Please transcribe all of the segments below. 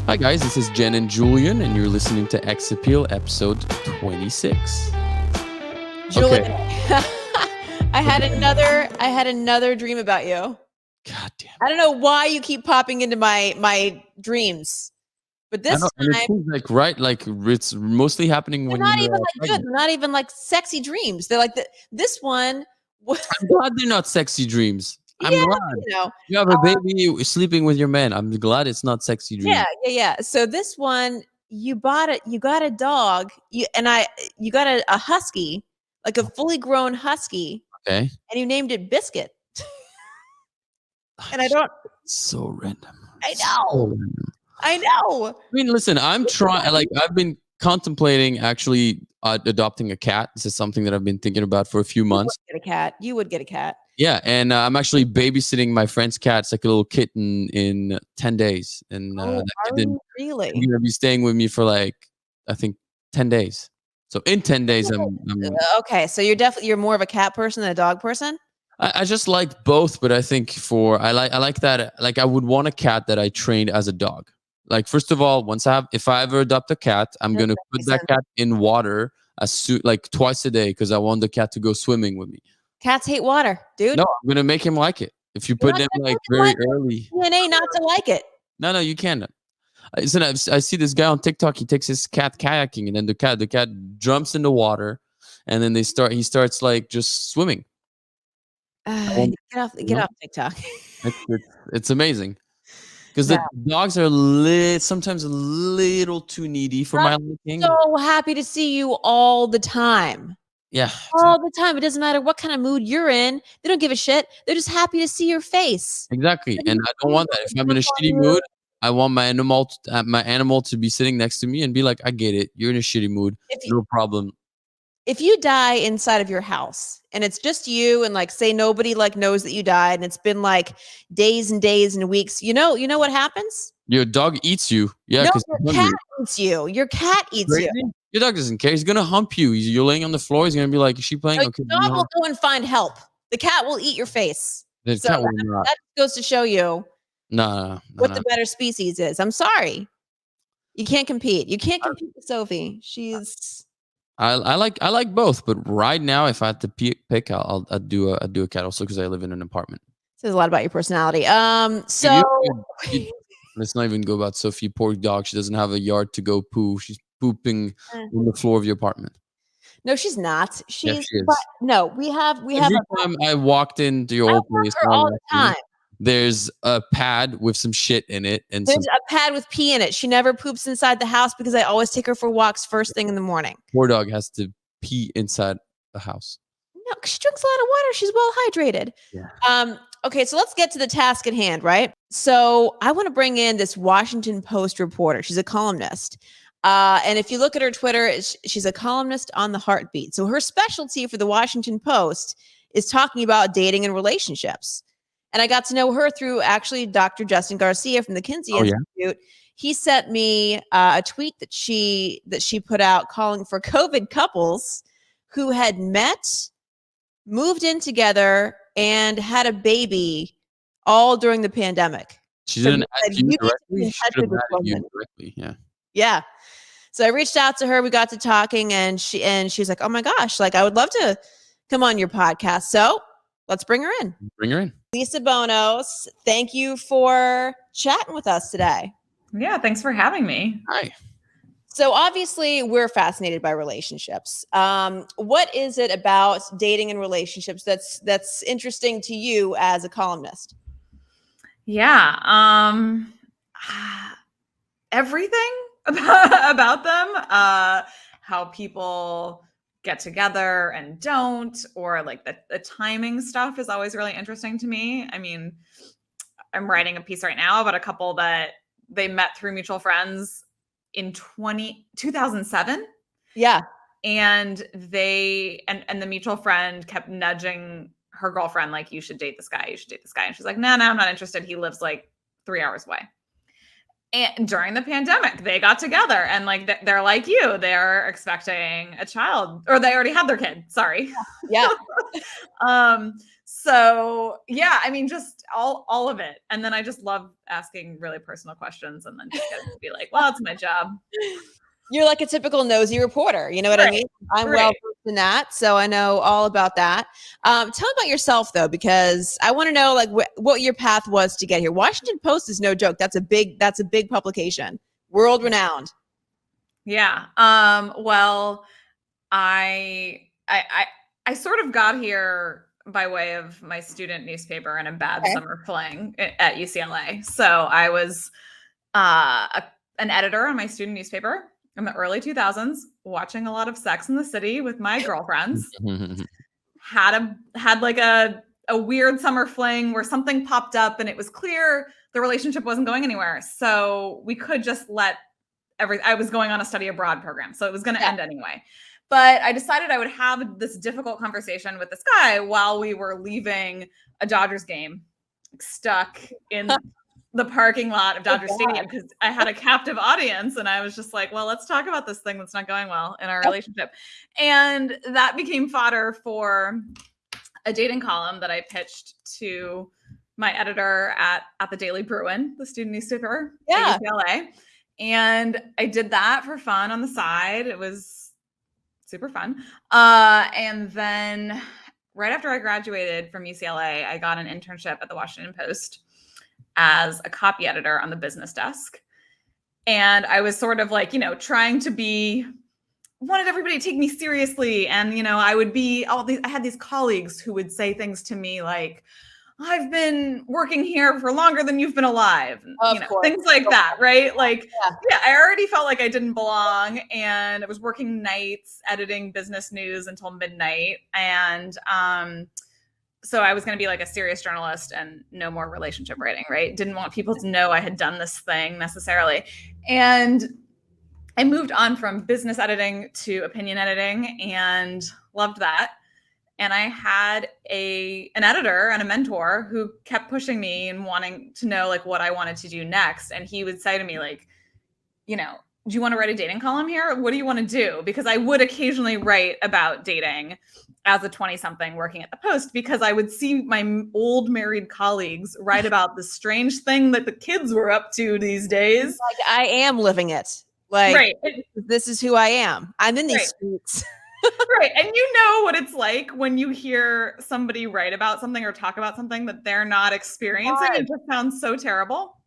Hi guys, this is Jenn and Julien, and you're listening to X Appeal, episode 26. Julien, Okay. I had another dream about you. God damn. I don't know why you keep popping into my dreams, but this time And it seems like it's mostly happening they're when not you're even like good. pregnant. They're not even like sexy dreams. They're like this one. I'm glad they're not sexy dreams. I'm Yeah, glad. You have a baby sleeping with your man. I'm glad it's not sexy dreams. yeah. So this one, you got a dog. You got a husky, like a fully grown husky, Okay. and you named it Biscuit. And I don't. So random. I So know. random. I know. I mean, listen, I'm trying, I've been contemplating actually adopting a cat. This is something that I've been thinking about for a few months. You would get a cat. Yeah, and I'm actually babysitting my friend's cat. It's like a little kitten in 10 days. And that kitten is Really? going to be staying with me for like, I think, 10 days. So in 10 days, I'm Okay, so you're more of a cat person than a dog person? I just like both, but I think I like that. Like I would want a cat that I trained as a dog. Like first of all, if I ever adopt a cat, I'm gonna put that cat in water like twice a day because I want the cat to go swimming with me. Cats hate water, dude. No, I'm gonna make him like it. If you put them like very early, DNA not to like it. no, you can't. Listen, I see this guy on TikTok. He takes his cat kayaking, and then the cat jumps in the water, and then he starts like just swimming. Get off TikTok. It's amazing because the dogs are sometimes a little too needy for my liking. So happy to see you all the time. Yeah, all the time. It doesn't matter what kind of mood you're in. They don't give a shit. They're just happy to see your face. Exactly, and I don't want that. If I'm in a shitty mood, I want my animal to be sitting next to me and be like, "I get it. You're in a shitty mood. No problem." If you die inside of your house and it's just you and like say nobody like knows that you died and it's been like days and days and weeks, you know what happens? Your dog eats you. Yeah, no, your cat eats you. Your cat eats you. Your dog doesn't care. He's gonna hump you. You're laying on the floor. He's gonna be like, "Is she playing?" No, okay. Your dog will go and find help. The cat will eat your face. That goes to show you what the better species is. I'm sorry. You can't compete. You can't compete with Sophie. She's. I like both, but right now, if I had to pick, I'd do a cat also because I live in an apartment. Says a lot about your personality. So let's not even go about Sophie. Poor dog. She doesn't have a yard to go poo. She's pooping on the floor of your apartment. No, she's not. She is. No, we have. Every time I walked into your old place, all the time. There's a pad with some shit in it, and there's a pad with pee in it. She never poops inside the house because I always take her for walks first thing in the morning. Poor dog has to pee inside the house. No, she drinks a lot of water. She's well hydrated. Yeah. Okay, so let's get to the task at hand, right? So I want to bring in this Washington Post reporter. She's a columnist. And if you look at her Twitter, she's a columnist on the Heartbeat. So her specialty for the Washington Post is talking about dating and relationships. And I got to know her through actually Dr. Justin Garcia from the Kinsey Institute. Yeah. He sent me a tweet that she put out calling for COVID couples who had met, moved in together, and had a baby all during the pandemic. She didn't add you directly. She should have added you directly. Yeah. Yeah. So I reached out to her. We got to talking, and she's like, "Oh my gosh, like I would love to come on your podcast." So let's bring her in. Bring her in. Lisa Bonos, thank you for chatting with us today. Yeah, thanks for having me. Hi. So obviously we're fascinated by relationships. What is it about dating and relationships that's interesting to you as a columnist? Yeah, everything about them. How people get together and don't, or like the timing stuff is always really interesting to me. I mean, I'm writing a piece right now about a couple that they met through mutual friends in 2007. Yeah. And the mutual friend kept nudging her girlfriend, like, you should date this guy. You should date this guy. And she's like, no, I'm not interested. He lives like 3 hours away. And during the pandemic, they got together and like, they're like you, they're expecting a child, or they already had their kid. Sorry. Yeah. So yeah, I mean, just all of it. And then I just love asking really personal questions and then just getting to be like, well, it's my job. You're like a typical nosy reporter. You know what I Right. mean? I'm well Right. versed in that, so I know all about that. Tell me about yourself though, because I want to know like what your path was to get here. Washington Post is no joke. That's a big publication, world renowned. Yeah. Well, I sort of got here by way of my student newspaper and a bad Okay. summer fling at UCLA. So I was an editor on my student newspaper in the early 2000s, watching a lot of Sex in the City with my girlfriends. Had like a weird summer fling where something popped up and it was clear the relationship wasn't going anywhere. So we could just let I was going on a study abroad program, so it was going to end anyway. But I decided I would have this difficult conversation with this guy while we were leaving a Dodgers game, stuck in the parking lot of Dodger Stadium, because I had a captive audience and I was just like, well, let's talk about this thing that's not going well in our relationship. And that became fodder for a dating column that I pitched to my editor at the Daily Bruin, the student newspaper at UCLA. And I did that for fun on the side. It was super fun. And then right after I graduated from UCLA, I got an internship at the Washington Post as a copy editor on the business desk. And I was sort of like, trying to wanted everybody to take me seriously. And, I had these colleagues who would say things to me like, I've been working here for longer than you've been alive. Things like that, right? Like, I already felt like I didn't belong, and I was working nights editing business news until midnight. And so I was going to be like a serious journalist and no more relationship writing, right? Didn't want people to know I had done this thing necessarily. And I moved on from business editing to opinion editing and loved that. And I had an editor and a mentor who kept pushing me and wanting to know like what I wanted to do next. And he would say to me like, do you want to write a dating column here? What do you want to do? Because I would occasionally write about dating as a 20-something working at the Post, because I would see my old married colleagues write about the strange thing that the kids were up to these days. Like, I am living it. Like, this is who I am. I'm in these streets. Right. And you know what it's like when you hear somebody write about something or talk about something that they're not experiencing. It just sounds so terrible.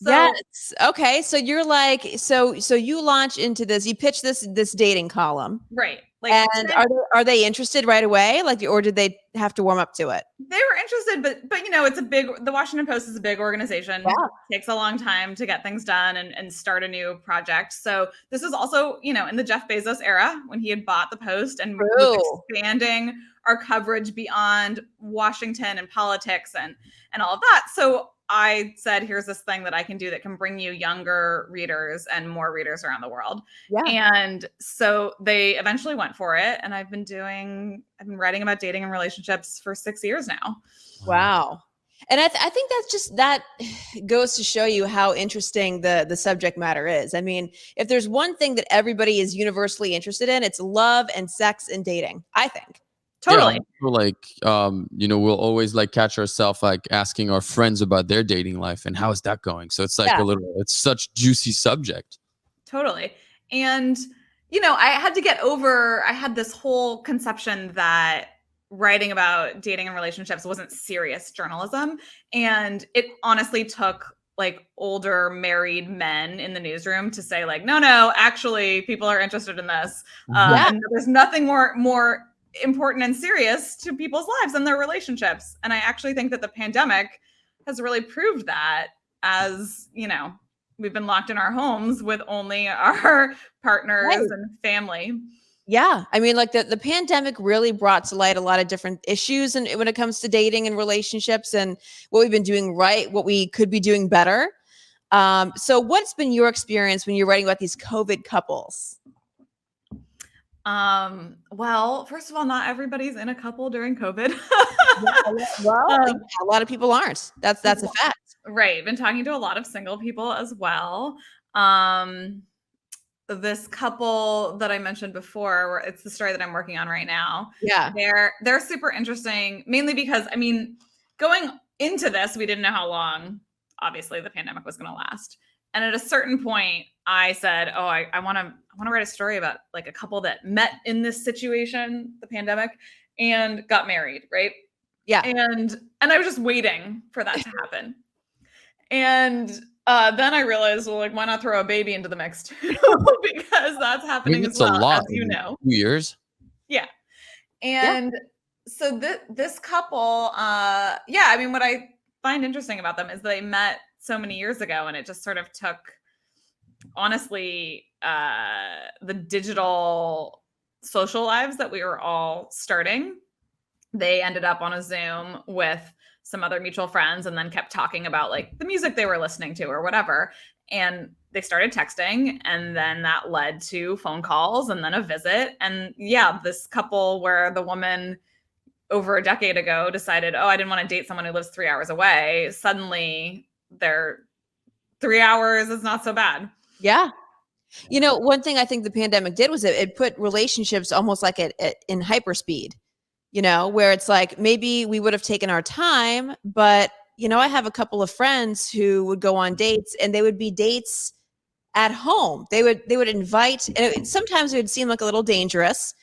So, yes. Okay. So you're like, so you launch into this, you pitch this dating column. Right. Like, and are they interested right away? Like, or did they have to warm up to it? They were interested, but it's the Washington Post is a big organization. Yeah. It takes a long time to get things done and start a new project. So this is also, in the Jeff Bezos era when he had bought the Post and was expanding our coverage beyond Washington and politics and all of that. So I said, here's this thing that I can do that can bring you younger readers and more readers around the world. Yeah. And so they eventually went for it. And I've been writing about dating and relationships for 6 years now. Wow. And I think that goes to show you how interesting the subject matter is. I mean, if there's one thing that everybody is universally interested in, it's love and sex and dating, I think. Totally. Yeah, we'll always like catch ourselves like asking our friends about their dating life and how is that going. So it's like it's such juicy subject. Totally. And, I had this whole conception that writing about dating and relationships wasn't serious journalism. And it honestly took like older married men in the newsroom to say like, no, actually people are interested in this. And there's nothing more important and serious to people's lives and their relationships. And I actually think that the pandemic has really proved that, as we've been locked in our homes with only our partners and family. Yeah. I mean, like the pandemic really brought to light a lot of different issues, and when it comes to dating and relationships and what we've been doing right, what we could be doing better. So what's been your experience when you're writing about these COVID couples? Well, first of all, not everybody's in a couple during COVID. A lot of people aren't. That's a fact. Right. Been talking to a lot of single people as well. this couple that I mentioned before, where it's the story that I'm working on right now. Yeah. They're super interesting, mainly because, I mean, going into this, we didn't know how long, obviously, the pandemic was going to last. And at a certain point, I said, "Oh, I want to write a story about like a couple that met in this situation, the pandemic, and got married, right?" Yeah. And I was just waiting for that to happen. And then I realized, well, like, why not throw a baby into the mix too? Because that's I happening mean, as it's a well, lot as you in know. 2 years. Yeah. Yeah. And so this couple, yeah, I mean, what I find interesting about them is they met so many years ago, and it just sort of took, honestly, the digital social lives that we were all starting. They ended up on a Zoom with some other mutual friends and then kept talking about like the music they were listening to or whatever. And they started texting, and then that led to phone calls and then a visit. And yeah, this couple where the woman over a decade ago decided, oh, I didn't want to date someone who lives 3 hours away. Suddenly their 3 hours is not so bad. Yeah. You know, one thing I think the pandemic did was it put relationships almost like in hyperspeed, you know, where it's like maybe we would have taken our time, but you know, I have a couple of friends who would go on dates, and they would be dates at home. They would invite, and sometimes it would seem like a little dangerous,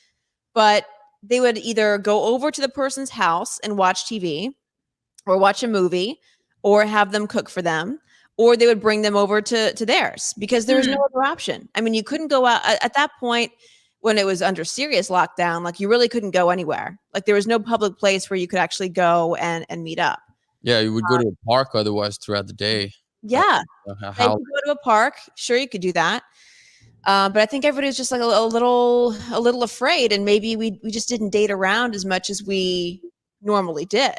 but they would either go over to the person's house and watch TV or watch a movie or have them cook for them, or they would bring them over to theirs because there was no other option. I mean, you couldn't go out at that point when it was under serious lockdown, like you really couldn't go anywhere. Like there was no public place where you could actually go and meet up. Yeah, you would go to a park otherwise throughout the day. Yeah. Like, How you go to a park, sure you could do that. But I think everybody's just like a little afraid, and maybe we just didn't date around as much as we normally did.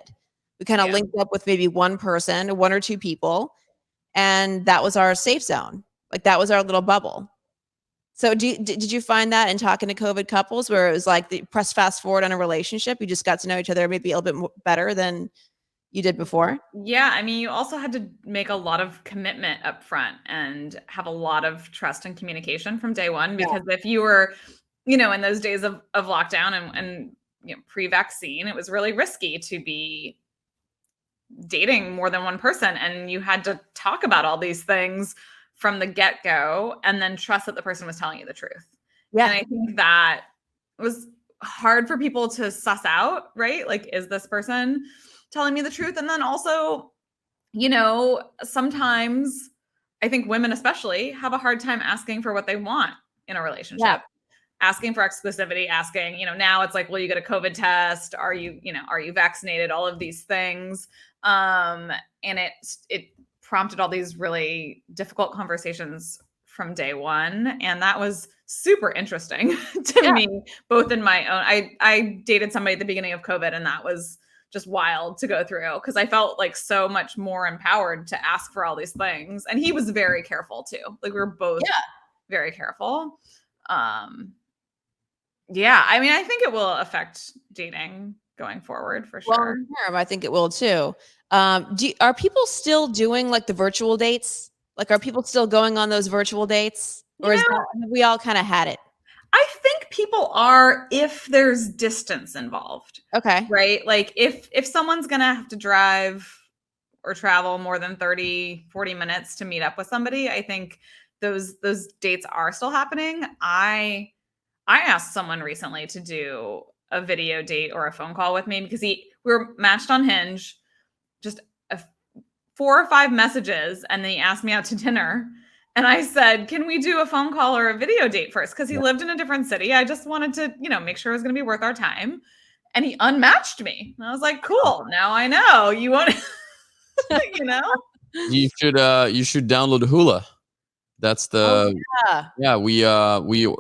We kind of Yeah. linked up with maybe one person, one or two people, and that was our safe zone. Like that was our little bubble. So did you find that in talking to COVID couples where it was like the press fast forward on a relationship, you just got to know each other maybe a little bit better than you did before? Yeah, I mean, you also had to make a lot of commitment up front and have a lot of trust and communication from day one. Yeah. Because if you were, you know, in those days of lockdown and you know, pre-vaccine, it was really risky to be dating more than one person, and you had to talk about all these things from the get-go and then trust that the person was telling you the truth. Yeah. And I think that was hard for people to suss out, right? Like, is this person telling me the truth? And then also, you know, sometimes I think women especially have a hard time asking for what they want in a relationship. Yeah. Asking for exclusivity, asking, you know, now it's like, will you get a COVID test? Are you, you know, are you vaccinated? All of these things. And it prompted all these really difficult conversations from day one. And that was super interesting to me, both in my own, I dated somebody at the beginning of COVID, and that was just wild to go through because I felt like so much more empowered to ask for all these things. And he was very careful too. Like we were both very careful. Yeah, I mean, I think it will affect dating going forward for sure. Long term, I think it will too. Are people still doing like the virtual dates? Like, are people still going on those virtual dates, or have we all kind of had it? I think people are, if there's distance involved. Okay. Right? Like if someone's going to have to drive or travel more than 30, 40 minutes to meet up with somebody, I think those dates are still happening. I asked someone recently to do a video date or a phone call with me because we were matched on Hinge, just 4 or 5 messages, and then he asked me out to dinner. And I said, can we do a phone call or a video date first? Because he lived in a different city. I just wanted to, you know, make sure it was going to be worth our time. And he unmatched me. And I was like, cool. Now I know you won't, you know? you should download Hula. That's the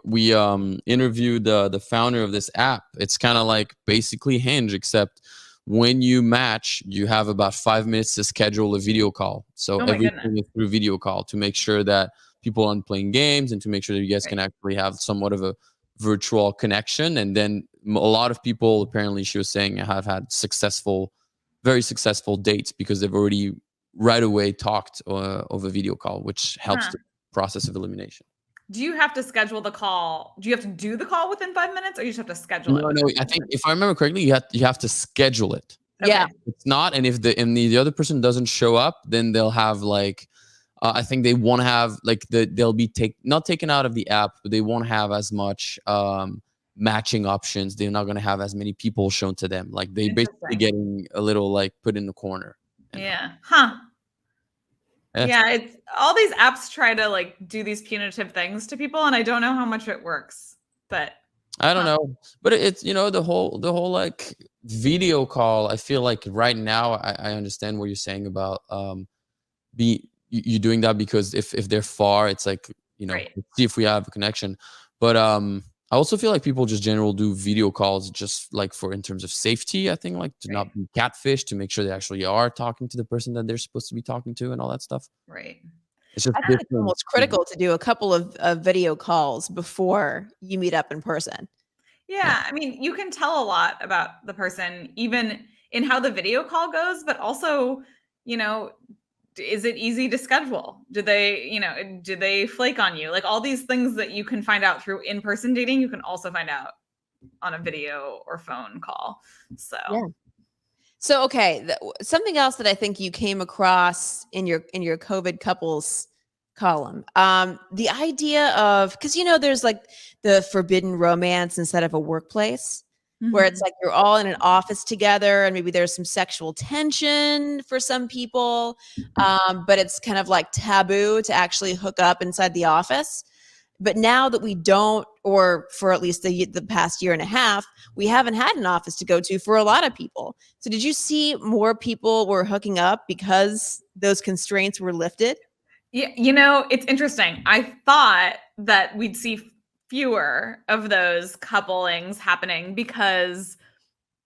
we interviewed the founder of this app. It's kind of like basically Hinge, except when you match, you have about 5 minutes to schedule a video call. So everything is through video call to make sure that people aren't playing games and to make sure that you guys can actually have somewhat of a virtual connection. And then a lot of people, apparently she was saying, have had very successful dates because they've already right away talked over video call, which helps the process of elimination. Do you have to schedule the call? Do you have to do the call within 5 minutes, or you just have to schedule it? No. I think if I remember correctly, you have to schedule it. Yeah. It's not, and if the other person doesn't show up, then they'll have like, I think they won't have like they'll be not taken out of the app, but they won't have as much matching options. They're not going to have as many people shown to them. Like they basically getting a little like put in the corner. Yeah. Huh. Yeah, it's all these apps try to like do these punitive things to people, and I don't know how much it works, but I don't know. But it's, the whole like video call. I feel like right now I understand what you're saying about you doing that, because if they're far, it's like, Right. see if we have a connection. But I also feel like people just generally do video calls just like in terms of safety. I think like to not be catfish, to make sure they actually are talking to the person that they're supposed to be talking to and all that stuff. Right. It's just I think it's almost critical to do a couple of video calls before you meet up in person. Yeah, I mean, you can tell a lot about the person even in how the video call goes, but also, is it easy to schedule? Do they flake on you? Like all these things that you can find out through in-person dating, you can also find out on a video or phone call. So, yeah. So, okay. Something else that I think you came across in your COVID couples column, the idea of, because, there's like the forbidden romance instead of a workplace. Where it's like you're all in an office together and maybe there's some sexual tension for some people, but it's kind of like taboo to actually hook up inside the office. But now that we don't, or for at least the past year and a half, we haven't had an office to go to for a lot of people. So did you see more people were hooking up because those constraints were lifted? Yeah, it's interesting. I thought that we'd see fewer of those couplings happening because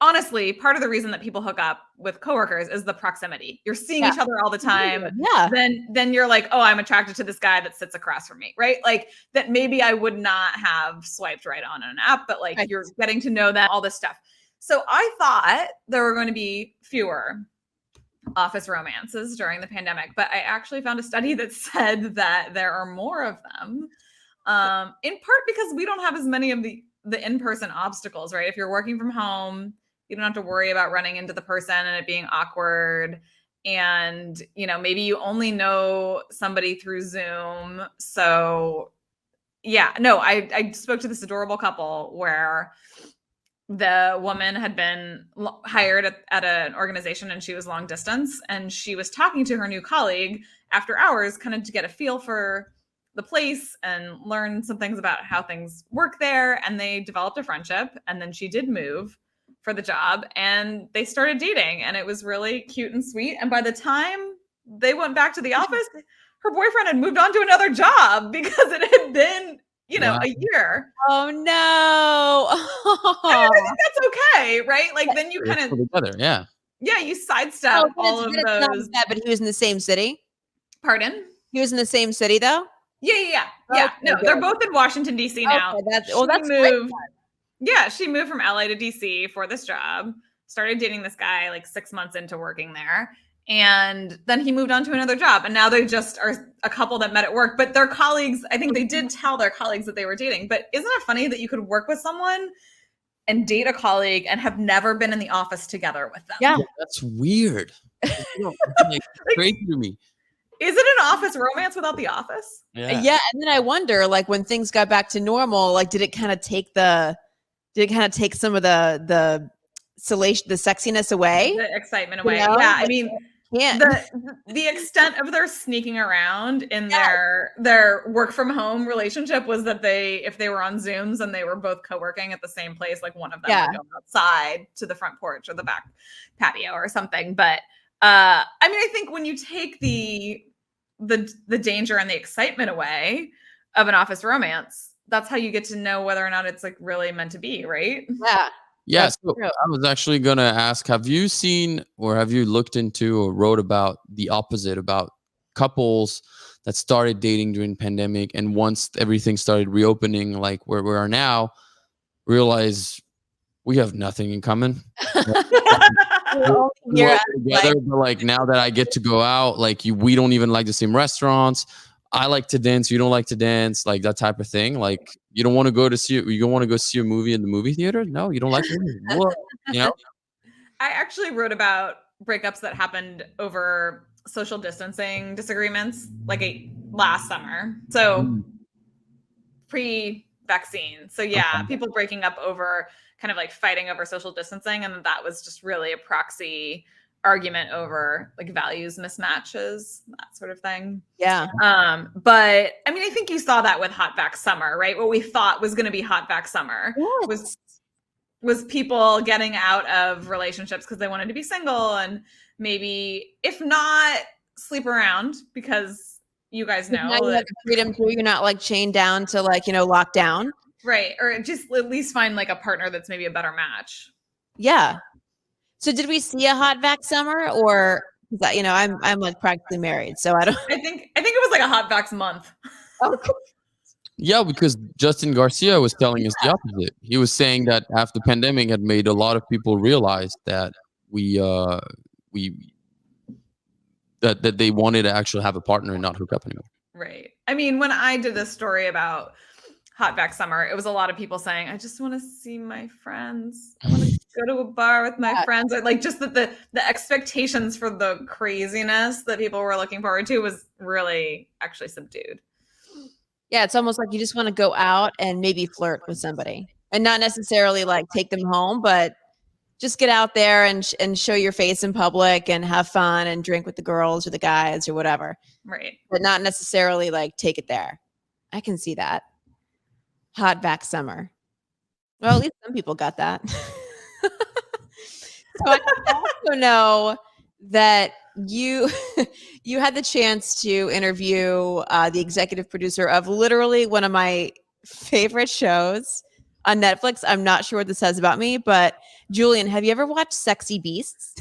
honestly, part of the reason that people hook up with coworkers is the proximity. You're seeing each other all the time. Yeah. Then you're like, oh, I'm attracted to this guy that sits across from me, right? Like that maybe I would not have swiped right on an app, but like you're getting to know them, all this stuff. So I thought there were going to be fewer office romances during the pandemic, but I actually found a study that said that there are more of them. In part because we don't have as many of the in-person obstacles, right? If you're working from home, you don't have to worry about running into the person and it being awkward. And, maybe you only know somebody through Zoom. So yeah, no, I spoke to this adorable couple where the woman had been hired at an organization and she was long distance. And she was talking to her new colleague after hours, kind of to get a feel for the place and learn some things about how things work there. And they developed a friendship. And then she did move for the job and they started dating and it was really cute and sweet. And by the time they went back to the office, her boyfriend had moved on to another job because it had been, a year. Oh no. I think that's okay, right? Like then you kind of together, yeah. Yeah, you sidestep all of those. Bad, but he was in the same city. Pardon? He was in the same city though? Yeah. Okay, no, they're both in Washington, D.C. now. Okay, that's great. Yeah, she moved from LA to DC for this job, started dating this guy like 6 months into working there. And then he moved on to another job. And now they just are a couple that met at work. But their colleagues, I think they did tell their colleagues that they were dating. But isn't it funny that you could work with someone and date a colleague and have never been in the office together with them? Yeah. That's weird. It's crazy to me. Is it an office romance without the office? Yeah. And then I wonder, like, when things got back to normal, like, did it kind of take some of the sexiness away? The excitement away. Yeah. I mean, the extent of their sneaking around in their work from home relationship was that if they were on Zooms and they were both co-working at the same place, like one of them would go outside to the front porch or the back patio or something. But I mean, I think when you take the danger and the excitement away of an office romance, that's how you get to know whether or not it's like really meant to be, right? Yeah. So I was actually going to ask, have you seen or have you looked into or wrote about the opposite, about couples that started dating during pandemic and once everything started reopening, like where we are now, realize we have nothing in common. We're together, but like now that I get to go out, like we don't even like the same restaurants. I like to dance, you don't like to dance, like that type of thing. Like you don't want to go see a movie in the movie theater? No, you don't like movies. What? You know? I actually wrote about breakups that happened over social distancing disagreements last summer. So Mm. pre-vaccine. So yeah, Okay. people breaking up over kind of like fighting over social distancing, and that was just really a proxy argument over like values mismatches, that sort of thing. Yeah. But I mean, I think you saw that with Hot Vax Summer, right? What we thought was going to be Hot Vax Summer was people getting out of relationships because they wanted to be single and maybe, if not, sleep around because you guys know now you have the freedom to, you're not like chained down to like, locked down. right, or just at least find like a partner that's maybe a better match. Yeah. So did we see a Hot Vax Summer, or I'm like practically married, so I don't. I think it was like a Hot Vax month. Okay. Yeah, because Justin Garcia was telling us the opposite. He was saying that after the pandemic had made a lot of people realize that that they wanted to actually have a partner and not hook up anymore. Right. I mean, when I did this story about Hot Vax Summer, it was a lot of people saying, I just want to see my friends. I want to go to a bar with my friends. Like just that the expectations for the craziness that people were looking forward to was really actually subdued. Yeah, it's almost like you just want to go out and maybe flirt with somebody, and not necessarily like take them home, but just get out there and show your face in public and have fun and drink with the girls or the guys or whatever. Right. But not necessarily like take it there. I can see that. Hot Vax Summer. Well, at least some people got that. So I also know that you had the chance to interview the executive producer of literally one of my favorite shows on Netflix. I'm not sure what this says about me, but Julien, have you ever watched Sexy Beasts?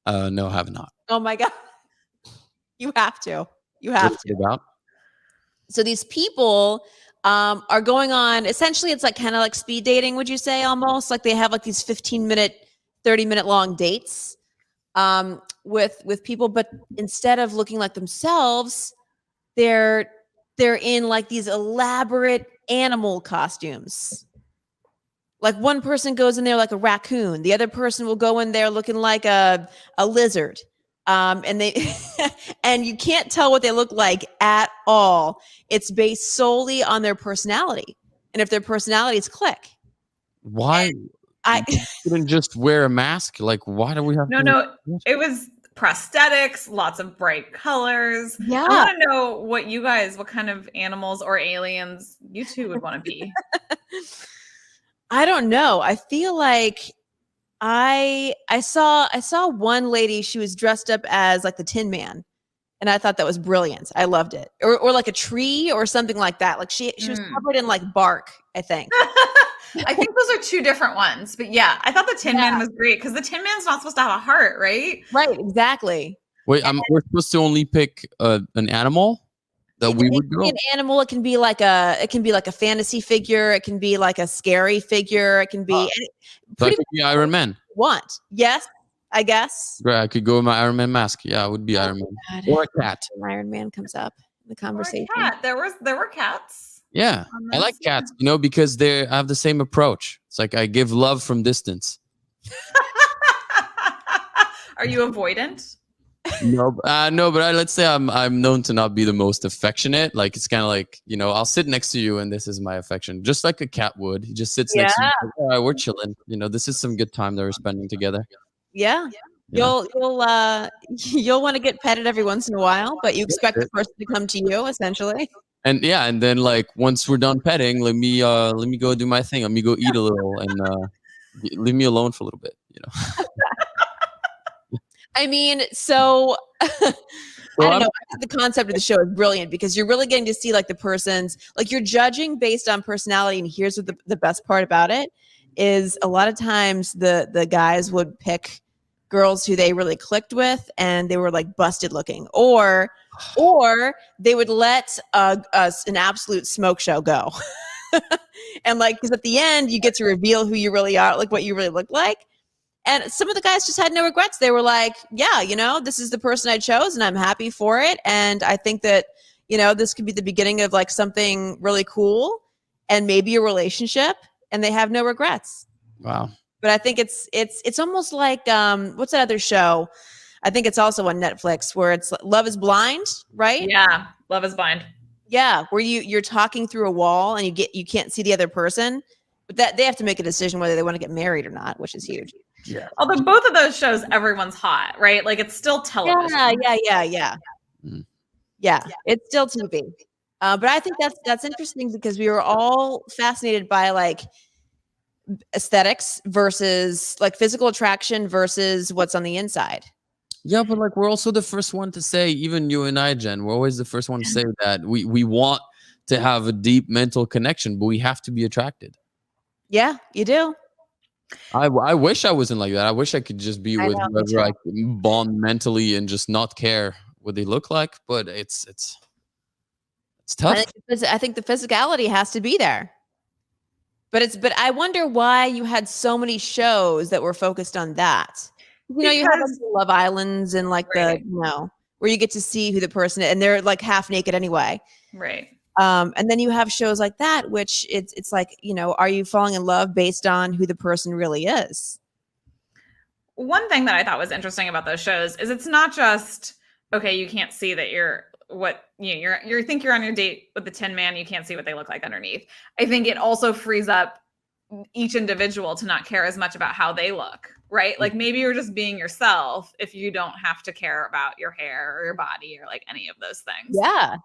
No, I have not. Oh my God. You have to. You have What's to. it about? So these people are going on, essentially it's like kind of like speed dating, would you say, almost? Like they have like these 15-minute, 30-minute long dates with people, but instead of looking like themselves, they're in like these elaborate animal costumes. Like one person goes in there like a raccoon, the other person will go in there looking like a lizard. And they and you can't tell what they look like at all. It's based solely on their personality, and if their personalities click. Why? You couldn't just wear a mask? Like, why do we have to? No, it was prosthetics, lots of bright colors. Yeah. I want to know what kind of animals or aliens you two would want to be. I don't know. I feel like I saw one lady, she was dressed up as like the Tin Man, and I thought that was brilliant. I loved it. Or like a tree or something like that. Like she was covered in like bark, I think. I think those are two different ones, but yeah, I thought the Tin Man was great because the Tin Man's not supposed to have a heart, right? Right, exactly. Wait, we're supposed to only pick an animal that we would go? An animal. It can be like a fantasy figure. It can be like a scary figure. It can be So I could be Iron Man. Want. Yes, I guess. Right, I could go with my Iron Man mask. Yeah, I would be Iron Man. God. Or a cat. Iron Man comes up in the conversation. Or a cat. There were cats. Yeah, I like cats, because I have the same approach. It's like I give love from distance. Are you avoidant? No, but let's say I'm known to not be the most affectionate. Like it's kind of like, I'll sit next to you and this is my affection, just like a cat would. He just sits next to you. Like, all right, we're chilling. This is some good time that we're spending together. Yeah. You'll want to get petted every once in a while, but you expect the person to come to you, essentially. And then like once we're done petting, let me go do my thing. Let me go eat a little and leave me alone for a little bit. I mean, so I don't know. I think the concept of the show is brilliant because you're really getting to see like the person's, like you're judging based on personality. And here's what the best part about it is, a lot of times the guys would pick girls who they really clicked with and they were like busted looking, or they would let an absolute smoke show go. And like, because at the end you get to reveal who you really are, like what you really look like. And some of the guys just had no regrets. They were like, yeah, this is the person I chose and I'm happy for it. And I think that, You know, this could be the beginning of like something really cool and maybe a relationship, and they have no regrets. Wow. But I think it's almost like what's that other show? I think it's also on Netflix where it's Love is Blind, right? Yeah, Love is Blind. Yeah, where you're talking through a wall and you can't see the other person, but that they have to make a decision whether they want to get married or not, which is huge. Yeah. Although both of those shows, everyone's hot, right? Like it's still television. Yeah. Mm. Yeah, it's still TV. But I think that's interesting because we were all fascinated by like aesthetics versus like physical attraction versus what's on the inside. Yeah, but like we're also the first one to say, even you and I, Jen, we're always the first one to say that we want to have a deep mental connection, but we have to be attracted. Yeah, you do. I wish I wasn't like that. I wish I could just be I with know, me whoever I too. can bond mentally and just not care what they look like. But it's tough. I think the physicality has to be there. But I wonder why you had so many shows that were focused on that. You know, you have like Because the Love Islands and like Right. where you get to see who the person is, and they're like half naked anyway. right. And then you have shows like that, which it's like, are you falling in love based on who the person really is? One thing that I thought was interesting about those shows is it's not just okay, you can't see that you think you're on your date with the Tin Man, you can't see what they look like underneath. I think it also frees up each individual to not care as much about how they look, right? Like maybe you're just being yourself if you don't have to care about your hair or your body or like any of those things. Yeah.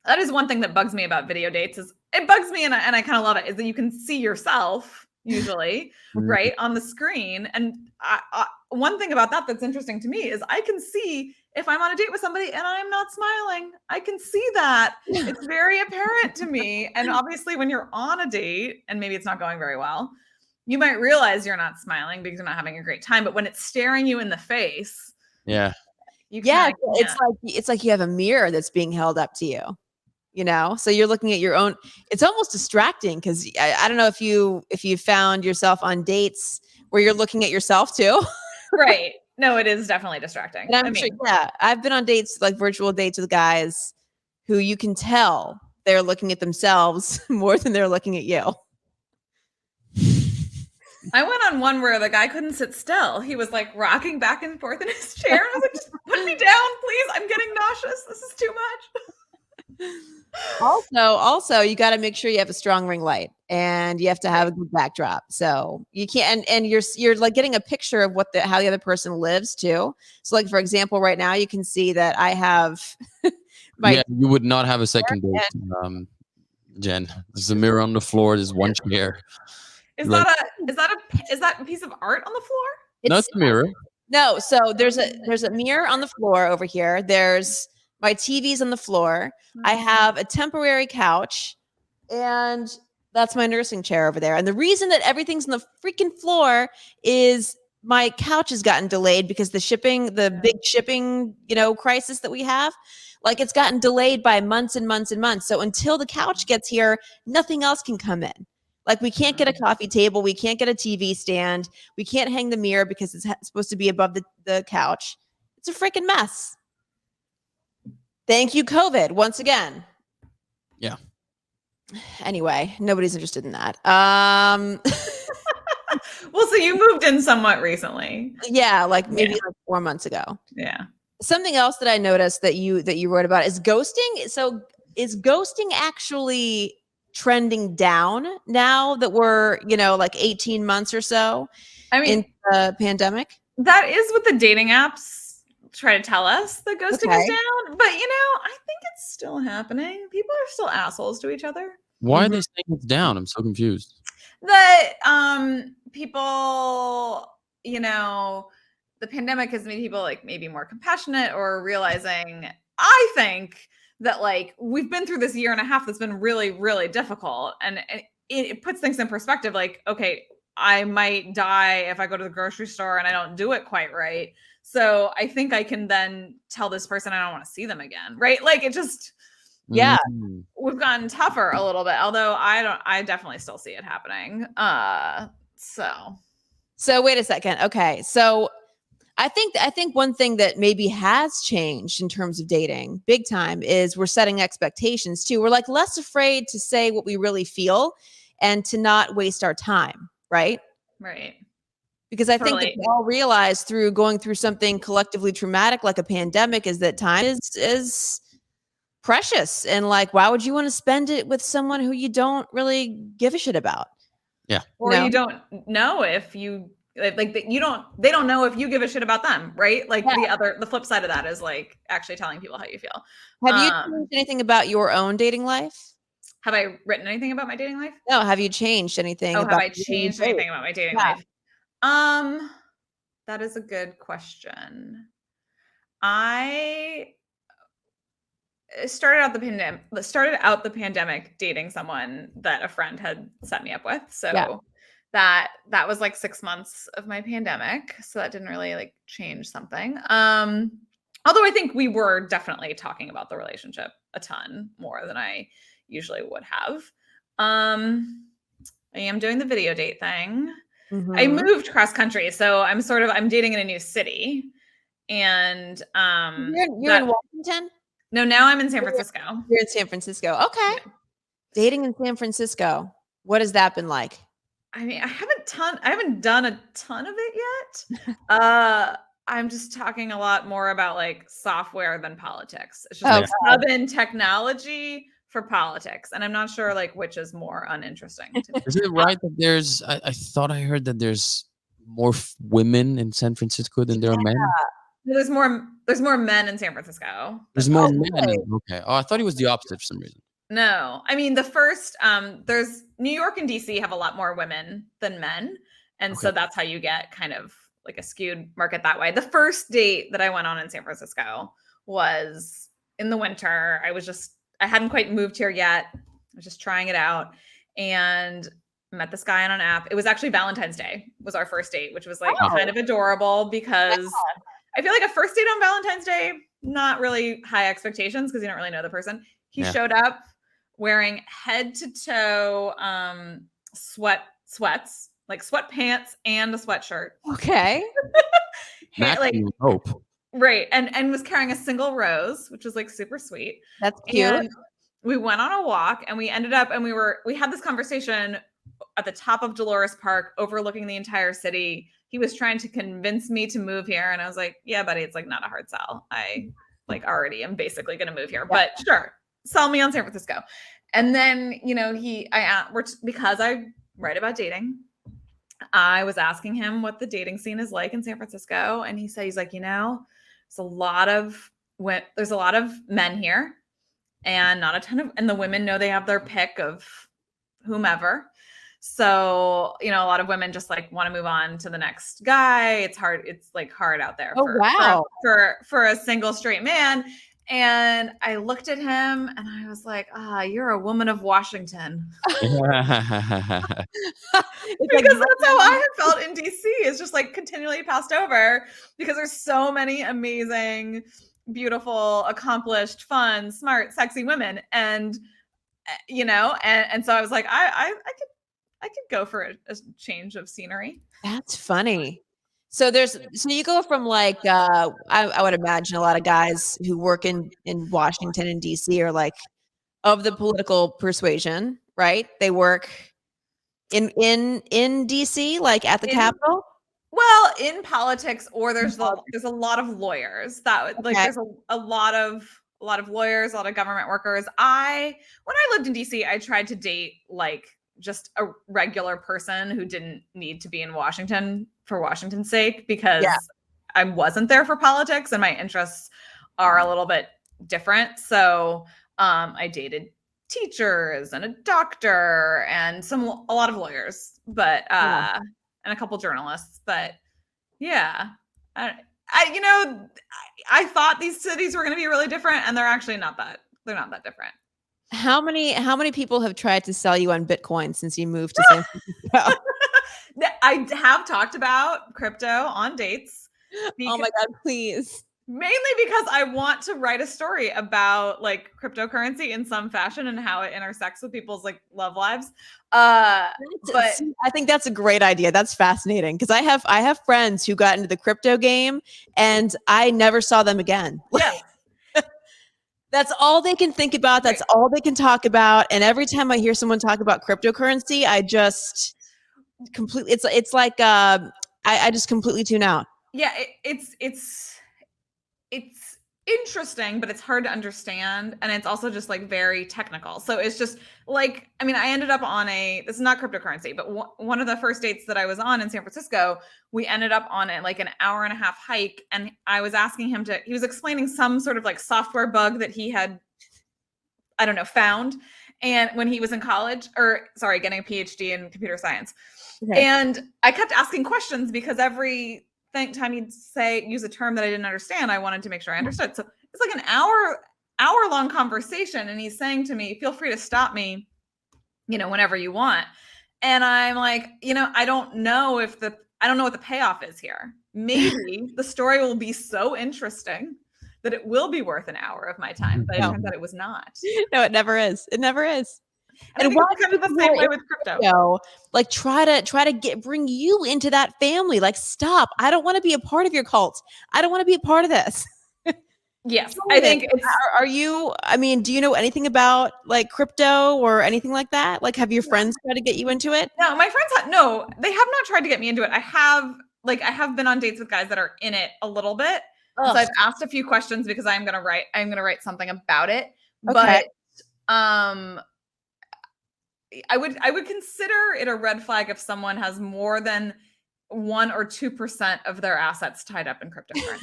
That is one thing that bugs me about video dates is it bugs me and I kind of love it is that you can see yourself usually right on the screen. And one thing about that's interesting to me is I can see if I'm on a date with somebody and I'm not smiling. I can see that. It's very apparent to me. And obviously when you're on a date and maybe it's not going very well, you might realize you're not smiling because you're not having a great time. But when it's staring you in the face, Yeah. It's like you have a mirror that's being held up to you. So you're looking at your own. It's almost distracting because I don't know if you found yourself on dates where you're looking at yourself too. Right. No, it is definitely distracting. And I've been on dates, like virtual dates with guys who you can tell they're looking at themselves more than they're looking at you. I went on one where the guy couldn't sit still. He was like rocking back and forth in his chair. And I was like, just put me down, please. I'm getting nauseous. This is too much. Also, you got to make sure you have a strong ring light and you have to have a good backdrop. So you can't, and you're like getting a picture of how the other person lives too. So like, for example, right now you can see that I have you would not have a second date, Jen. There's a mirror on the floor. There's one chair. Is that a piece of art on the floor? No, it's a mirror. No, so there's a mirror on the floor over here. There's my TV's on the floor. I have a temporary couch, and that's my nursing chair over there. And the reason that everything's on the freaking floor is my couch has gotten delayed because the big shipping, crisis that we have, like it's gotten delayed by months and months and months. So until the couch gets here, nothing else can come in. Like we can't get a coffee table. We can't get a TV stand. We can't hang the mirror because it's supposed to be above the couch. It's a freaking mess. Thank you, COVID, once again. Yeah. Anyway, nobody's interested in that. Well, so you moved in somewhat recently. Yeah, like maybe like 4 months ago. Yeah. Something else that I noticed that you wrote about is ghosting. So is ghosting actually trending down now that we're, like 18 months or so in the pandemic? That is what the dating apps try to tell us that ghosting is down. But, I think it's still happening. People are still assholes to each other. Why are they saying it's down? I'm so confused. That people, the pandemic has made people like maybe more compassionate or realizing, I think, that like we've been through this year and a half that's been really, really difficult. And it puts things in perspective. Like, okay, I might die if I go to the grocery store and I don't do it quite right. So I think I can then tell this person I don't want to see them again. Right. Like it just, we've gotten tougher a little bit, although I definitely still see it happening. So wait a second. Okay. So I think one thing that maybe has changed in terms of dating big time is we're setting expectations too. We're like less afraid to say what we really feel and to not waste our time, right? Right. Because I think that Totally. we all realize through going through something collectively traumatic like a pandemic is that time is precious, and like why would you want to spend it with someone who you don't really give a shit about? Yeah. Or you don't know if you like that they don't know if you give a shit about them, right? Like Yeah. the flip side of that is like actually telling people how you feel. Have you changed anything about your own dating life? Have I written anything about my dating life? No, have you changed anything Oh, have about I the way you changed date? anything about my dating Yeah. life? That is a good question. I started out the pandemic dating someone that a friend had set me up with. Yeah. So that was like 6 months of my pandemic. So that didn't really like change something. Although I think we were definitely talking about the relationship a ton more than I usually would have. I am doing the video date thing. I Mhm. moved cross country, so I'm dating in a new city. And You're in Washington? no, now I'm in San You're Francisco. you're in San Francisco. Okay. Yeah. Dating in San Francisco. What has that been like? I mean, I haven't done a ton of it yet. I'm just talking a lot more about like software than politics. It's just Oh, like sub in technology for politics. And I'm not sure like which is more uninteresting to me. Is it right that there's? I thought I heard that there's more women in San Francisco than there are men. There's more men in San Francisco There's than more Oh, women. men. really? Okay. Oh, I thought it was the opposite for some reason. No, I mean the first there's New York and DC have a lot more women than men, and so Okay. that's how you get kind of like a skewed market that way. The first date that I went on in San Francisco was in the winter. I hadn't quite moved here yet. I was just trying it out and met this guy on an app. It was actually Valentine's Day was our first date, which was like Oh. kind of adorable because I feel like a first date on Valentine's Day, not really high expectations because you don't really know the person. He Yeah. showed up wearing head to toe sweats, like sweatpants and a sweatshirt. Okay. Like Maximum hope. right. And was carrying a single rose, which was like super sweet. That's cute. And we went on a walk and we ended up and we had this conversation at the top of Dolores Park overlooking the entire city. He was trying to convince me to move here and I was like, yeah, buddy, it's like not a hard sell. I like already am basically going to move here, but sure. Sell me on San Francisco. And then, you know, because I write about dating, I was asking him what the dating scene is like in San Francisco. And he's like, you know, there's a lot of men here and not a ton of, and the women know they have their pick of whomever. So, you know, a lot of women just like want to move on to the next guy. It's hard. It's like hard out there for a single straight man. And I looked at him and I was like, you're a woman of Washington. Because that's how I have felt in DC. It's just like continually passed over because there's so many amazing, beautiful, accomplished, fun, smart, sexy women. And, you know, and so I was like, I could go for a change of scenery. That's funny. So you go from like I would imagine a lot of guys who work in Washington and DC are like of the political persuasion, right? They work in DC, like at the Capitol. Well, in politics, or there's a lot of lawyers like there's a lot of lawyers, a lot of government workers. When I lived in DC, I tried to date like just a regular person who didn't need to be in Washington for Washington's sake because I wasn't there for politics and my interests are a little bit different. So I dated teachers and a doctor and a lot of lawyers, but and a couple journalists. But yeah, I thought these cities were going to be really different, and they're actually not that. They're not that different. How many people have tried to sell you on Bitcoin since you moved to San Francisco? I have talked about crypto on dates. Oh my God, please. Mainly because I want to write a story about like cryptocurrency in some fashion and how it intersects with people's like love lives. But I think that's a great idea. That's fascinating because I have friends who got into the crypto game and I never saw them again. yes, That's all they can think about. That's right. all they can talk about. And every time I hear someone talk about cryptocurrency, I just completely it's like I just completely tune out. Yeah, it's interesting, but it's hard to understand, and it's also just like very technical. So it's just like, I mean, I ended up on this is not cryptocurrency, but one of the first dates that I was on in San Francisco, we ended up on it like an hour and a half hike, and I was asking him he was explaining some sort of like software bug that he had, I don't know, found, and when he was in college, or sorry, getting a PhD in computer science. Okay. And I kept asking questions because every time he'd use a term that I didn't understand, I wanted to make sure I understood. So it's like an hour long conversation, and he's saying to me, feel free to stop me, whenever you want. And I'm like, I don't know what the payoff is here. Maybe the story will be so interesting that it will be worth an hour of my time, but it turns out it was not. No, it never is. It never is. And why kind of the same way with crypto? Like try to bring you into that family. Like, stop. I don't want to be a part of your cult. I don't want to be a part of this. Yes, I think are you, I mean, do you know anything about like crypto or anything like that? Like, have your friends tried to get you into it? No, my friends no, they have not tried to get me into it. I have been on dates with guys that are in it a little bit. So I've asked a few questions because I'm gonna write something about it. Okay. But I would consider it a red flag if someone has more than 1 or 2% of their assets tied up in cryptocurrency.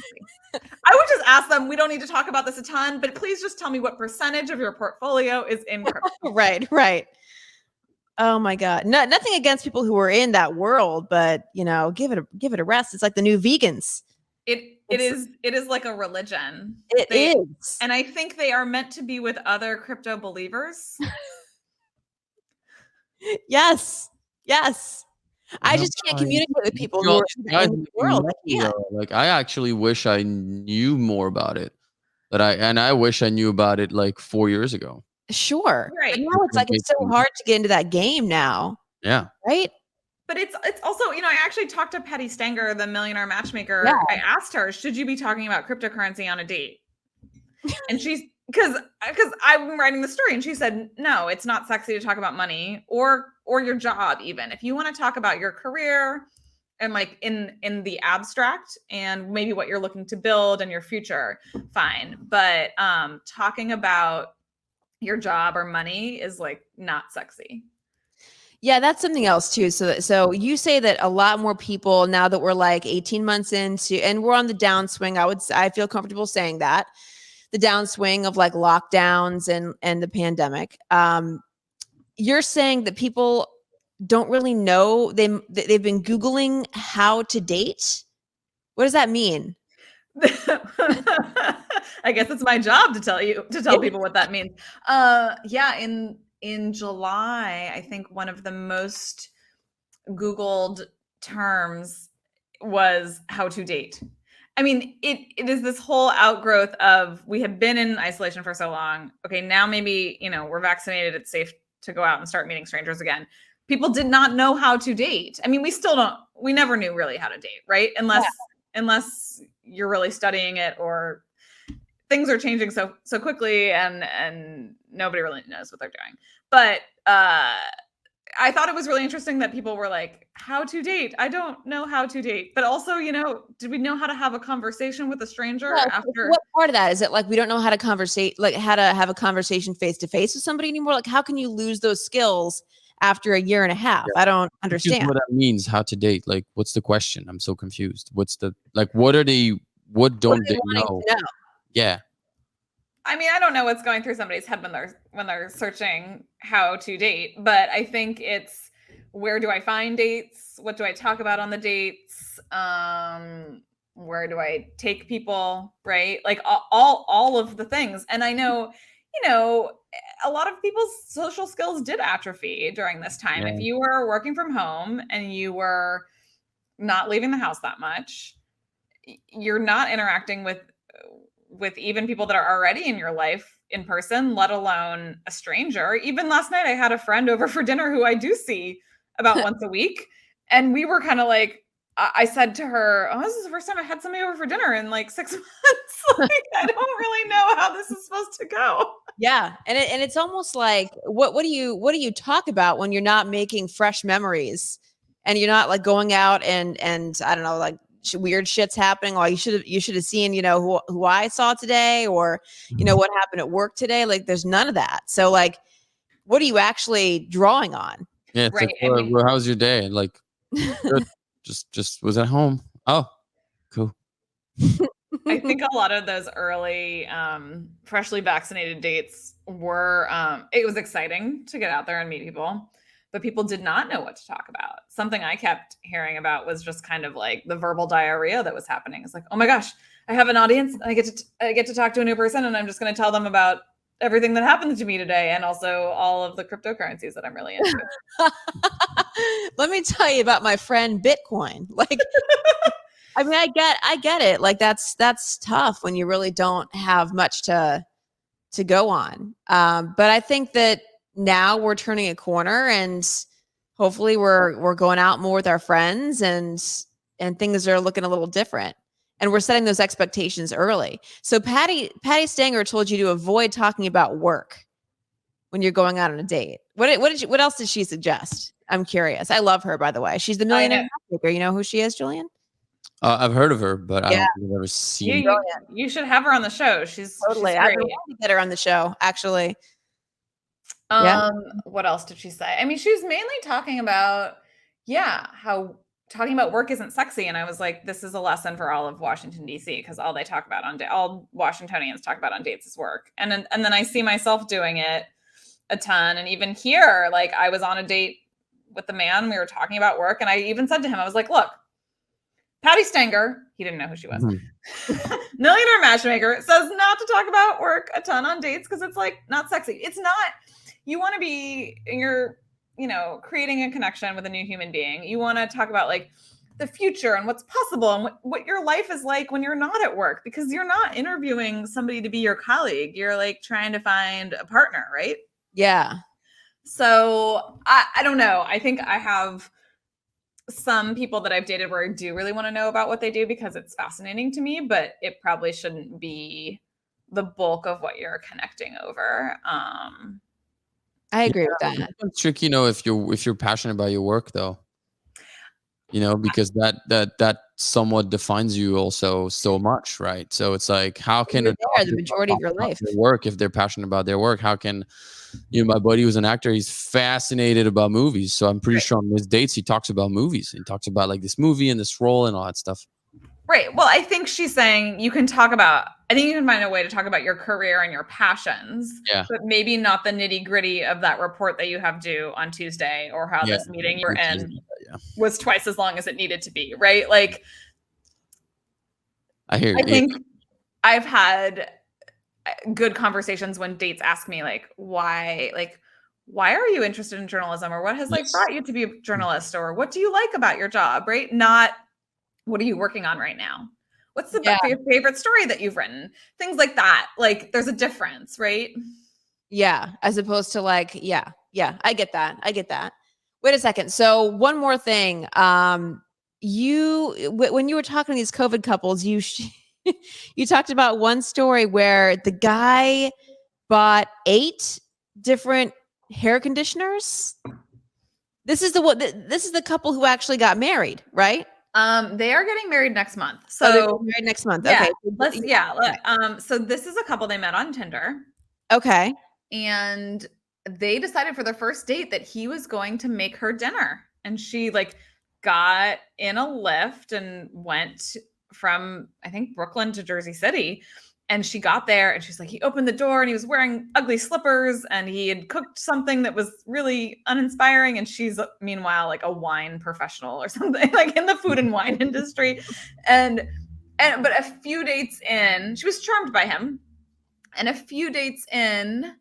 I would just ask them, we don't need to talk about this a ton, but please just tell me what percentage of your portfolio is in crypto. Right. Oh my God. Nothing against people who are in that world, but give it a rest. It's like the new vegans. It is like a religion. It is. And I think they are meant to be with other crypto believers. Yes. I just can't communicate with people who are in the world. Like, I actually wish I knew more about it. I wish I knew about it like 4 years ago. Sure. Right. But now it's like it's so hard to get into that game now. Yeah. Right. But it's also, I actually talked to Patty Stanger, the millionaire matchmaker. Yeah. I asked her, should you be talking about cryptocurrency on a date? And she's because I'm writing the story, and she said, no, it's not sexy to talk about money or your job. Even if you want to talk about your career and like in the abstract and maybe what you're looking to build and your future, fine. But talking about your job or money is like not sexy. Yeah, that's something else too. So you say that a lot more people now that we're like 18 months into, and we're on the downswing. I feel comfortable saying that. The downswing of like lockdowns and the pandemic. You're saying that people don't really know they've been Googling how to date. What does that mean? I guess it's my job to tell people what that means. Yeah, in July, I think one of the most Googled terms was how to date. I mean, it is this whole outgrowth of we have been in isolation for so long. Okay, now maybe, we're vaccinated, it's safe to go out and start meeting strangers again. People did not know how to date. I mean, we never knew really how to date, right? Unless you're really studying it, or things are changing so quickly and nobody really knows what they're doing. But I thought it was really interesting that people were like, how to date? I don't know how to date. But also, did we know how to have a conversation with a stranger after? What part of that? Is it like we don't know how to conversate, like how to have a conversation face to face with somebody anymore? Like, how can you lose those skills after a year and a half? I don't understand what that means, how to date. Like, what's the question? I'm so confused. What don't they know? Yeah. I mean, I don't know what's going through somebody's head when they're searching how to date, but I think it's, where do I find dates? What do I talk about on the dates? Where do I take people? Right? Like all of the things. And I know, a lot of people's social skills did atrophy during this time. Yeah. If you were working from home and you were not leaving the house that much, you're not interacting with with even people that are already in your life in person, let alone a stranger. Even last night, I had a friend over for dinner who I do see about once a week. And we were kind of like, I said to her, oh, this is the first time I had somebody over for dinner in like 6 months. Like, I don't really know how this is supposed to go. Yeah. And it's almost like, what do you talk about when you're not making fresh memories and you're not like going out and I don't know, like weird shit's happening. Or you should have seen, who I saw today, or, what happened at work today. Like there's none of that. So like, what are you actually drawing on? Yeah, it's Right. like, well, how was your day? And like, good. just was at home. Oh, cool. I think a lot of those early freshly vaccinated dates were it was exciting to get out there and meet people, but people did not know what to talk about. Something I kept hearing about was just kind of like the verbal diarrhea that was happening. It's like, oh my gosh, I have an audience. I get to talk to a new person, and I'm just going to tell them about everything that happened to me today, and also all of the cryptocurrencies that I'm really into. Let me tell you about my friend Bitcoin. Like, I mean, I get it. Like that's tough when you really don't have much to go on. But I think that now we're turning a corner, and hopefully we're going out more with our friends, and things are looking a little different. And we're setting those expectations early. So Patty Stanger told you to avoid talking about work when you're going out on a date. What else did she suggest? I'm curious. I love her, by the way. She's the millionaire matchmaker. You know who she is, Julien? I've heard of her, but I don't think I've ever seen her. You should have her on the show. She's Totally. She's I've great. been wanting to get her on the show, actually. What else did she say? I mean, she was mainly talking about, how talking about work isn't sexy. And I was like, this is a lesson for all of Washington, D.C., because all they talk about all Washingtonians talk about on dates is work. And then I see myself doing it a ton. And even here, like I was on a date with the man, we were talking about work. And I even said to him, I was like, look, Patty Stanger, he didn't know who she was. Millionaire matchmaker says not to talk about work a ton on dates because it's like not sexy. It's not. You want to be, you're, creating a connection with a new human being. You want to talk about like the future and what's possible and what your life is like when you're not at work, because you're not interviewing somebody to be your colleague. You're like trying to find a partner, right? Yeah. So I don't know. I think I have some people that I've dated where I do really want to know about what they do because it's fascinating to me, but it probably shouldn't be the bulk of what you're connecting over. I agree with that. It's tricky, if you're passionate about your work, though. Because that somewhat defines you also so much, right? So it's like, how can You're there the majority of your life their work if they're passionate about their work? How can my buddy who's an actor, he's fascinated about movies. So I'm pretty sure on his dates he talks about movies. He talks about like this movie and this role and all that stuff. Right. Well, I think she's saying I think you can find a way to talk about your career and your passions, but maybe not the nitty gritty of that report that you have due on Tuesday, or how this meeting you're in was twice as long as it needed to be. Right. Like, I hear you. I think I've had good conversations when dates ask me like, why are you interested in journalism, or what has like brought you to be a journalist, or what do you like about your job? Right. Not what are you working on right now? What's the favorite story that you've written? Things like that. Like there's a difference, right? Yeah. As opposed to like, yeah. I get that. Wait a second. So one more thing. When you were talking to these COVID couples, you talked about one story where the guy bought 8 different hair conditioners. This is the couple who actually got married, right? They are getting married next month. So they're getting married next month. Yeah, Okay. So this is a couple they met on Tinder. Okay. And they decided for their first date that he was going to make her dinner. And she like got in a Lyft and went from, I think, Brooklyn to Jersey City. And she got there and she's like, he opened the door and he was wearing ugly slippers and he had cooked something that was really uninspiring. And she's meanwhile like a wine professional or something, like in the food and wine industry. But a few dates in, she was charmed by him. And a few dates in,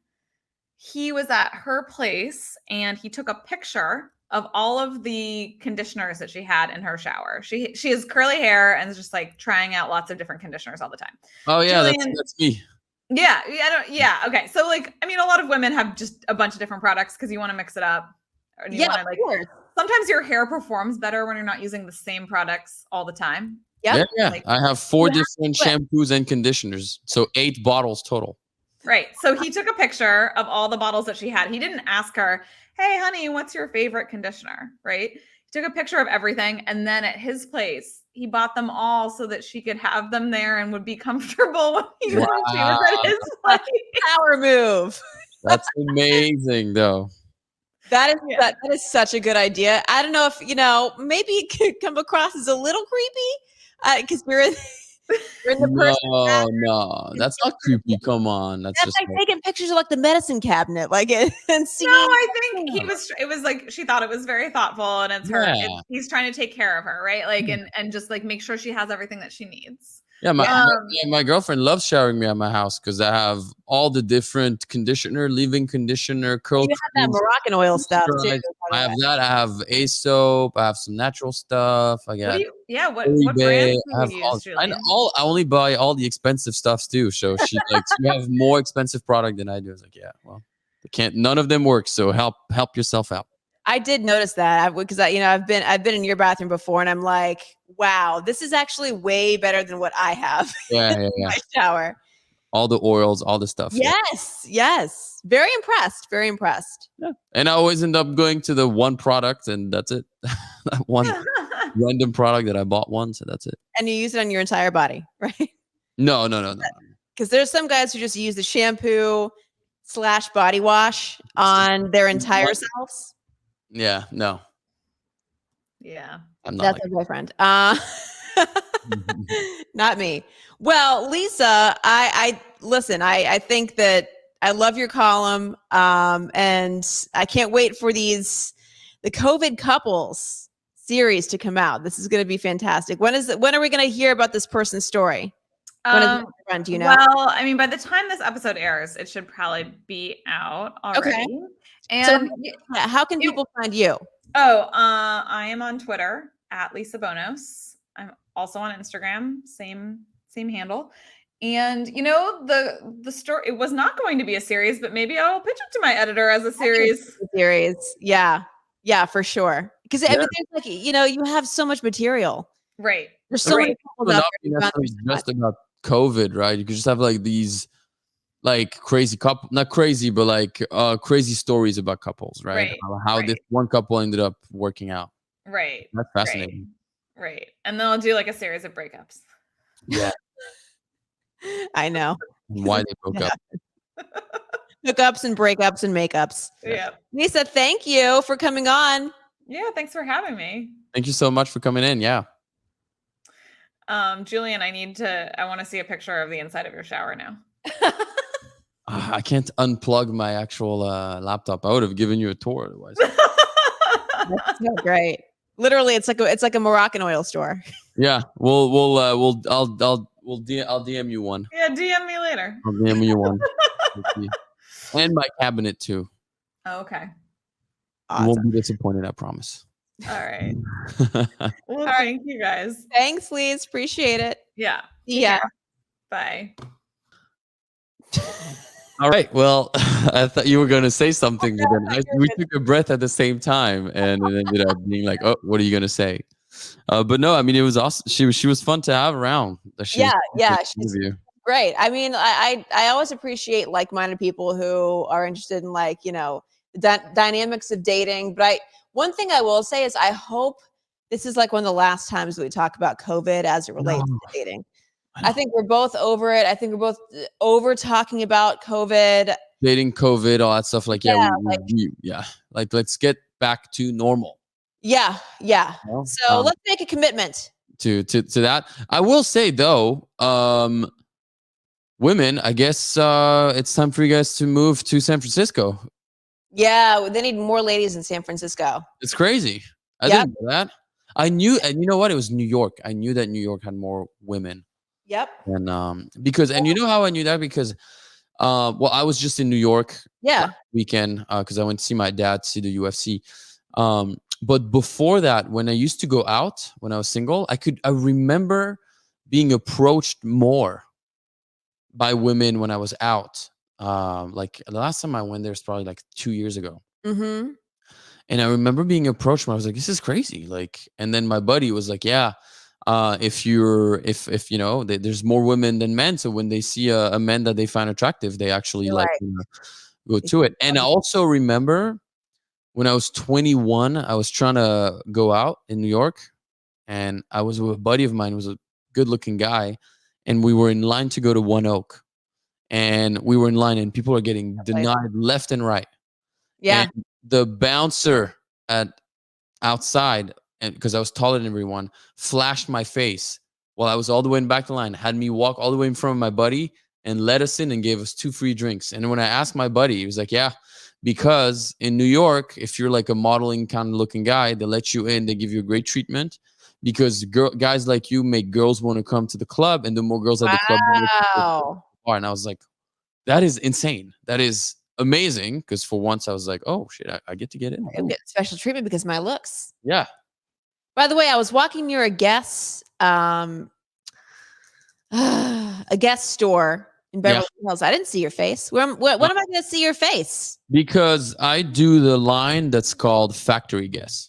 he was at her place and he took a picture of all of the conditioners that she had in her shower. She has curly hair and is just like trying out lots of different conditioners all the time. Oh yeah, Julien, that's me. Yeah. Okay. So like, I mean, a lot of women have just a bunch of different products because you want to mix it up. And you want to like, sometimes your hair performs better when you're not using the same products all the time. Yep. Yeah. Like, I have 4 different shampoos and conditioners. So 8 bottles total. Right. So he took a picture of all the bottles that she had. He didn't ask her, hey, honey, what's your favorite conditioner? Right. He took a picture of everything. And then at his place, he bought them all so that she could have them there and would be comfortable when she was at his place. Power move. That's amazing, though. That is such a good idea. I don't know if, maybe it could come across as a little creepy because we're in the person. No, that's not creepy. Come on. That's just like taking pictures of like the medicine cabinet, like and seeing. No, I think it was like, she thought it was very thoughtful and it's her, he's trying to take care of her. Right. Like, and just like make sure she has everything that she needs. Yeah, my girlfriend loves showering me at my house because I have all the different conditioner, leave-in conditioner, curl. You have that Moroccan oil stuff too. I have that. I have Aesop. I have some natural stuff. I got what brands do you use, Julien? I only buy all the expensive stuff too. So she have more expensive product than I do. I was like, yeah, well, none of them work. So help yourself out. I did notice that because I've been in your bathroom before and I'm like, wow, this is actually way better than what I have in my shower. All the oils, all the stuff. Yes. Very impressed. Yeah. And I always end up going to the one product and that's it. One random product that I bought once, so that's it. And you use it on your entire body, right? No. Because there's some guys who just use the shampoo / body wash on their entire selves. Yeah, no. Yeah. I'm not. That's my boyfriend. Not me. Well, Lisa, I listen, I think that I love your column. And I can't wait for the COVID couples series to come out. This is going to be fantastic. When are we going to hear about this person's story? When is it run, do you know? Well, I mean, by the time this episode airs, it should probably be out already. Okay. And so, how can people find you? I am on Twitter at Lisa Bonos. I'm also on Instagram, same handle. And the story, it was not going to be a series, but maybe I'll pitch it to my editor as a series. Yeah, for sure. Because everything's like, you have so much material. Right. There's so many people out there. Just about COVID, right? You could just have like these like crazy couple, not crazy, but like crazy stories about couples, right? How this one couple ended up working out. Right. That's fascinating. Right. And then I'll do like a series of breakups. Yeah. I know. And why they broke up. Hookups and breakups and makeups. Yeah. Lisa, thank you for coming on. Yeah, thanks for having me. Thank you so much for coming in. Yeah. Julien, I want to see a picture of the inside of your shower now. I can't unplug my actual laptop. I would have given you a tour otherwise. That's so great. Literally, it's like a Moroccan oil store. Yeah, I'll DM you one. Yeah, DM me later. I'll DM you one. And my cabinet too. Oh, okay. Awesome. You won't be disappointed, I promise. All right. Well, thank you guys. Thanks, Liz. Appreciate it. Yeah. Yeah. Bye. All right. Well, I thought you were going to say something, but then we took a breath at the same time, and it ended up being like, "Oh, what are you going to say?" But no, I mean, it was awesome. She was fun to have around. She's great. I mean, I always appreciate like-minded people who are interested in dynamics of dating. But one thing I will say is I hope this is like one of the last times we talk about COVID as it relates to dating. I think we're both over it. I think we're both over talking about COVID. Dating, COVID, all that stuff. Like, let's get back to normal. Yeah. So let's make a commitment to that. I will say though, women, I guess it's time for you guys to move to San Francisco. Yeah, they need more ladies in San Francisco. It's crazy. I didn't know that. I knew, and you know what? It was New York. I knew that New York had more women. Yep. And you know how I knew that? Because I was just in New York last weekend because I went to see my dad see the UFC. But before that, when I used to go out, when I was single, I remember being approached more by women when I was out. Like the last time I went there was probably like 2 years ago. Mm-hmm. And I remember being approached when I was like, this is crazy. Like, and then my buddy was like, yeah, if you know, there's more women than men. So when they see a man that they find attractive, they actually You're like, right. go to it. And I also remember when I was 21, I was trying to go out in New York, and I was with a buddy of mine who was a good looking guy, and we were in line to go to One Oak. And we were in line, and people are getting denied left and right. Yeah. And the bouncer at outside, and because I was taller than everyone, flashed my face while I was all the way in back of the line, had me walk all the way in front of my buddy and let us in and gave us 2 free drinks. And when I asked my buddy, he was like, yeah, because in New York, if you're like a modeling kind of looking guy, they let you in, they give you a great treatment because guys like you make girls want to come to the club, and the more girls at the club, the more Wow. are. And I was like, that is insane. That is amazing. Because for once I was like, oh shit, I get to get in. I get special treatment because of my looks. Yeah. By the way, I was walking near a Guess store in Beverly Hills. I didn't see your face. When am I going to see your face? Because I do the line that's called factory guess.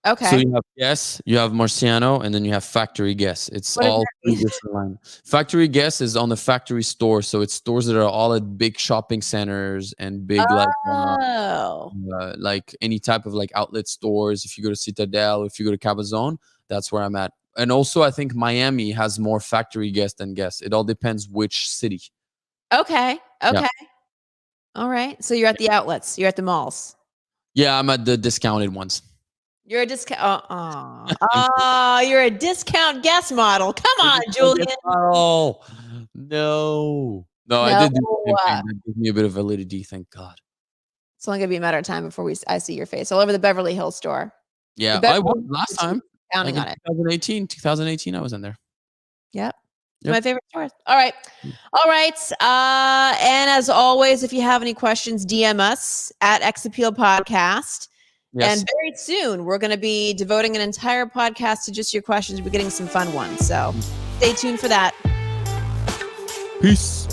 Okay. So you have Guess, you have Marciano, and then you have Factory Guess. It's all 3 different lines. Factory Guess is on the factory store, so it's stores that are all at big shopping centers and big like any type of like outlet stores. If you go to Citadel, if you go to Cabazon, that's where I'm at. And also, I think Miami has more Factory Guess than Guess. It all depends which city. Okay. Yeah. All right. So you're at the outlets. You're at the malls. Yeah, I'm at the discounted ones. You're a discount. You're a discount guest model. Come on, Julien. Oh, no. I did do the same thing. That gives me a bit of validity, thank God. It's only going to be a matter of time before I see your face all over the Beverly Hills store. Yeah, I was last time. Counting like on it. 2018, I was in there. Yep. My favorite stores. All right. And as always, if you have any questions, DM us at X Appeal Podcast. Yes. And very soon, we're going to be devoting an entire podcast to just your questions. We're getting some fun ones. So stay tuned for that. Peace.